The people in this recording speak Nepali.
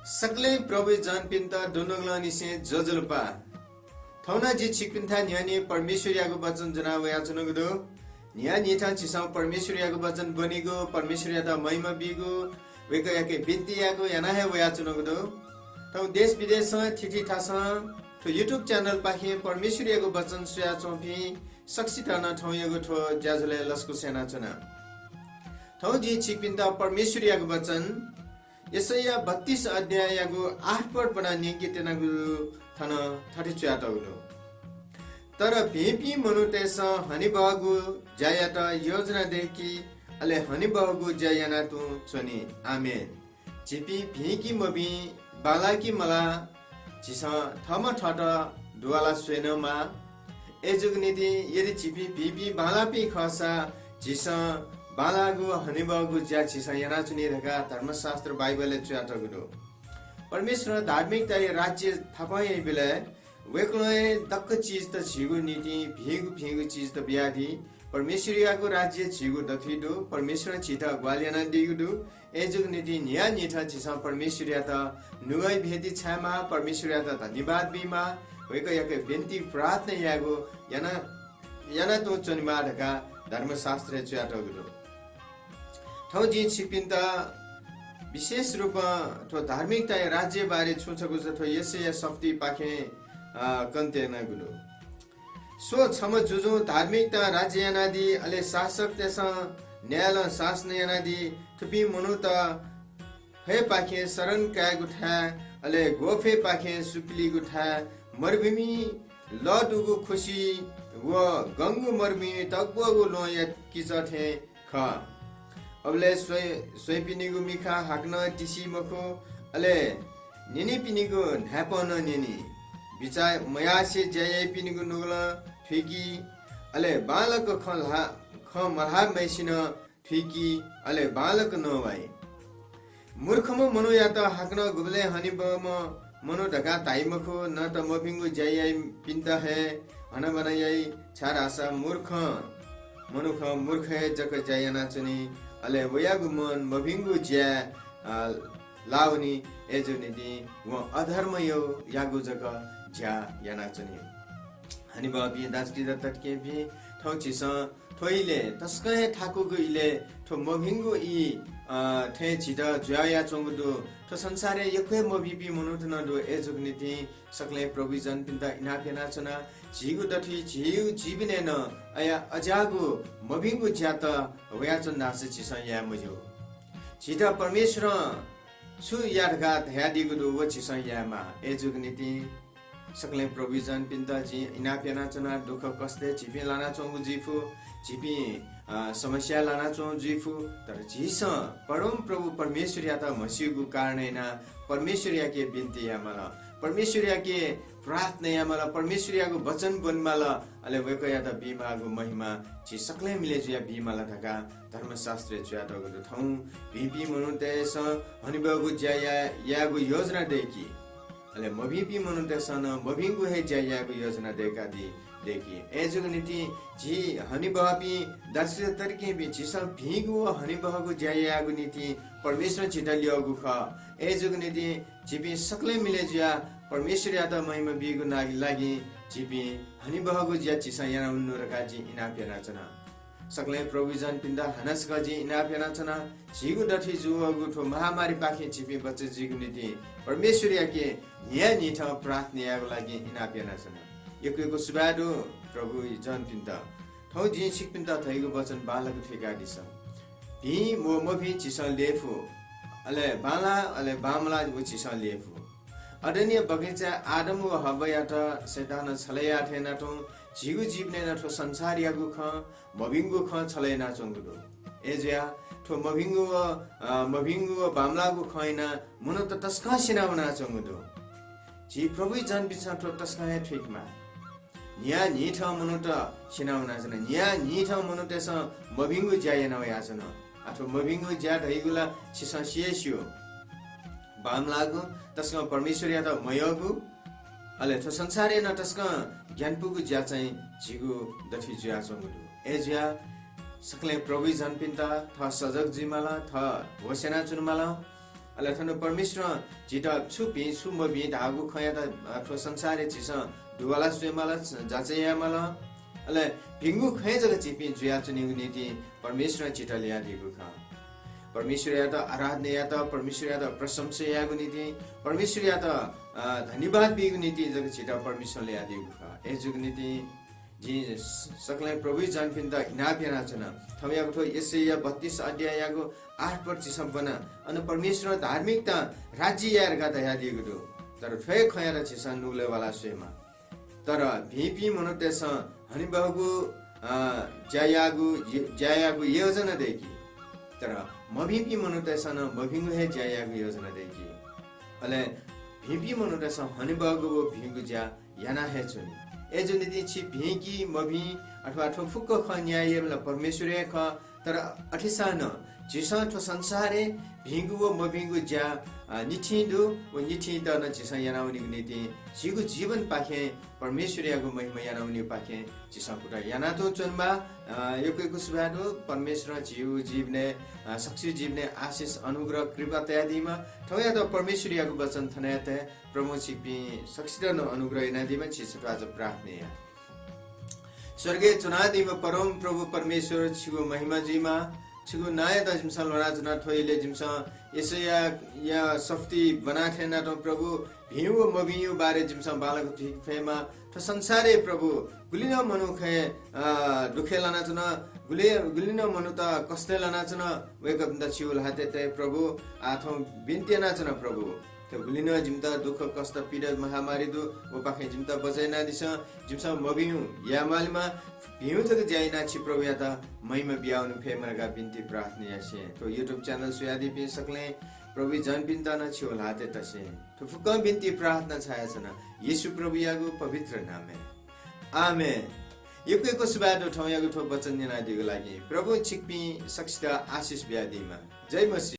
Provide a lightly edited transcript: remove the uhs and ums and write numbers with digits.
सकले प्रभु जान पिन्ता दोनोगला निसे जजलपा थौना जी छिकपिन्था न्यानी परमेश्वरियाको वचन जनावया चुनगदो न्या निथा छिसा परमेश्वरियाको वचन बनेको परमेश्वरिया त महिमा बिगो वेकयाके बिन्तियाको याना हे वया चुनगदो तौ देश विदेश थिथि थास तो युट्युब च्यानल पाखे परमेश्वरियाको वचन सुया चोफी सक्सिता न ठौयगो ठो ज्याजुले लस्कु सेना चुना थौ जी छिकपिन्ता परमेश्वरियाको वचन यसैया 32 अध्यायको 8 पद बनानी केतेनागु थन 34 तगुलो तर भेपी मनुतेस हनिबहगु जायात योजना देखि अले हनिबहगु जायाना तु चनी आमेन चिपी भेकी मबी बालाकी मला चिस थम ठट दुवाला स्वेनमा एजुगनिति यदि चिपी भेपी बालापी खसा चिस बालागु हनिबहगु ज्या चिस याना चुनी रका धर्मशास्त्र बाइबलले च्याटगुलो परमेश्वर धार्मिकता राज्य थापाए बेला वेक्लोए दक्क चीज त छिगु नीति भेगु भेगु चीज त ब्याधि परमेश्वरियाको राज्य छिगु दथिदु परमेश्वर छिटा ग्वालियाना दिगुदु एजुग नीति न्या निठा छिसा परमेश्वरिया त नुगै भेदी छामा परमेश्वरिया त धन्यवाद बिमा वेक यक बेन्ती प्रार्थना यागु याना तो चनिमा ढका धर्मशास्त्र च्याटगुदु ठौ जी छिपिन्ता विशेष रूपमा थो धार्मिकता राज्य बारे छोछको जथो यसै शक्ति पाखे कन्तेना गुलो सो छम जुजु धार्मिकता राज्य यानादि अले शासक तेस न्यायाल शासन यानादि थुपी मनु त हे पाखे शरण काय गुठा अले गोफे पाखे सुपिली गुठा मरुभूमि लडुगु खुशी व गंगु मरुभूमि तगुगु लो या किचथे ख अबले सोइपिनीगु मिखा हाक्न टिसी मखो अले निनी पिनीगु ढापन निनी बिचाय मयासे जय पिनीगु नुगला ठिकी अले बालक ख महा मैसिन ठिकी अले बालक नवाई मूर्खम मनु या त हाक्न गुबले हनिबम मनु ढका ताइमखो न त मभिंगु जय पिन्ता है हन बनाई छार आशा मूर्ख मनुख मूर्ख है जक जयना चुनी अले वयागु मन मभिंगु ज्या लाउनी एजो निदि व अधर्म यो यागु जक ज्या याना चुनी हनि बाबी दासकी दत्तके भी ठौची स थोइले तस्कै ठाकुगु इले थो मभिंगु इ थे छिद ज्याया चंगुदु थो संसारे यखे मभिबी मनुथन दो एजो निदि सकले प्रोविजन पिन्ता इनापेना चना झिगु दथि झिउ जीवने न अया अजागु मभिंगु ज्यात वयाचन नास छिस या मजो छिदा परमेश्वर छु यारगा ध्यादिगु दु व छिस यामा एजुग नीति सकले प्रोविजन पिन्ता जी इनापेना चना दुख कष्टे छिपे लाना चंगु जिफु छिपी समस्या लाना चौ जिफु तर झिस परम प्रभु परमेश्वरिया त मसिगु कारणेना परमेश्वरिया के बिन्ती यामला परमेश्वरिया के प्रार्थना यामला परमेश्वरियाको वचन बनमाला अले वेकया त बिमागु महिमा छि सकले मिले जुया बिमाला ढका धर्मशास्त्र च्याटगु थौ बिपी मनुतेस हनिबगु ज्या यागु योजना देखि अले मभिपी मनुतेस न मभिंगु हे ज्या यागु योजना देखि एजुग नीति जी हनिबहपी दर्शित तर्के बि छिस भिगु हनिबहगु ज्या यागु नीति परमेश्वर छिटलियगु ख एजुग नीति जिपी सकले मिले जुया परमेश्वर यादा महिमा बिगु लागि जिपी हनिबहगु ज्या छिस याना उन्नु रकाजी इनापेना चना सकले प्रोविजन पिन्दा हनस गजी इनापेना चना जिगु दथि जुवगु ठो महामारी पाखे जिपी बच्चे जिगु नीति परमेश्वर याके न्याय निठ प्रार्थना यागु लागि इनापेना चना यको सुबादो प्रभु जन पिन्ता ठौ जी सिक पिन्ता थैगु वचन बालक ठेका दिस भि म भि छिस लेफु अले बाला अले बामला उ छिस लेफु अदनीय बगैंचा आदम व हव्वा त शैतान छलया थेना त जीव जीवने न ठो संसार यागु ख मभिंगु ख छलैना चंगुदो एज्या ठो मभिंगु व बामलागु खैना मुन त तस्का सिना बना चंगुदो जी प्रभु जन बिचा ठो तस्का ठिकमा न्या निठ मनु त सिनाउना छन न्या निठ मनु तेस मभिंगु ज्यायना वया छन अथवा मभिंगु ज्या ढैगुला छिस सिएसियो बामलागु तस्का परमेश्वर या त मयगु अले त संसारे न तस्का ज्ञानपुगु ज्या चाहिँ झिगु दथि ज्या चंगुदु एज्या सकले प्रोविजन पिन्ता थ सजग जिमाला थ होसेना चुनमाला अले थन परमेश्वर जिता छुपी सुमबी धागु खया त अथवा संसारे छिस दुवाला स्वेमाला जाचयामाला अले भिंगु खय जग चिपी जुया चुनि नीति परमेश्वर चिता लिया दिगु खा परमेश्वर या त आराधना या त परमेश्वर या त प्रशंसा या नीति परमेश्वर या त धन्यवाद बिगु नीति जग चिता परमेश्वर लिया दिगु खा ए जुग नीति जी सकलै प्रभु जान पिन त इनापिना छन थमयाको ठो यसैया 32 अध्यायको 8 पद सम्पन्न अनि परमेश्वर धार्मिकता राज्य यार गाता या दिगु दु तर ठय खयार छिसन नुले वाला सेमा तर भिपी मनोतेस हनिबागु जायागु योजना देखि तर मभिपी मनोतेसन मभिंगु हे जायागु योजना देखि अले भिपी मनोतेस हनिबागु भिंगु जा याना हे छुनि ए जुन नीति छि भिकी मभि अथवा ठोफुक्क ख न्यायला परमेश्वर ख तर अठिसान जिसा ठो संसारे भिंगु व मभिंगु ज्या निठिदु व निठिद न जिसा यानाउनी नीति जिगु जीवन पाखे परमेश्वरको महिमा यानाउनी पाखे जिसा कुटा याना तो चनमा योकैको सुबादो परमेश्वर जीवने सक्सी जीवने आशीष अनुग्रह कृपा त्यादिमा ठया त परमेश्वरको वचन थनाते प्रभु छिपी सक्सिदन अनुग्रह इनादिमा छिसु आज प्रार्थना स्वर्गीय चुनादीमा परम प्रभु परमेश्वर छिगु महिमा जीमा छिगु नाय त जिमसा लराजना थोइले जिमसा यसया या सफ्ती बनाथे ना तो प्रभु भिउ मबिउ बारे जिमसा बालक ठीक फेमा तो संसारे प्रभु गुलिना मनुखे दुखेलाना छन गुलिना मनु त कस्तेलाना छन वेकप द छिउल हाते ते प्रभु आथौ बिन्तेना छन प्रभु त्यो गुलिना जिमता दुख कष्ट पीडा महामारी दु ओ पाखे जिमता बजाइना दिस जिमसा मबिउ यामालमा भिउ तक जाइना छि प्रभु या त महिमा बियाउनु फेमरगा बिन्ती प्रार्थना यासे तो YouTube च्यानल सुयादी पि सकले प्रभु जन बिन्ता न छि होला ते तसे तो फुक बिन्ती प्रार्थना छाया छन येशू प्रभु यागु पवित्र नामले आमेन युकेको सुबादो ठौ यागु ठो वचन निना दिगु लागि प्रभु छिकपि सक्सिता आशीष ब्यादिमा जय मसी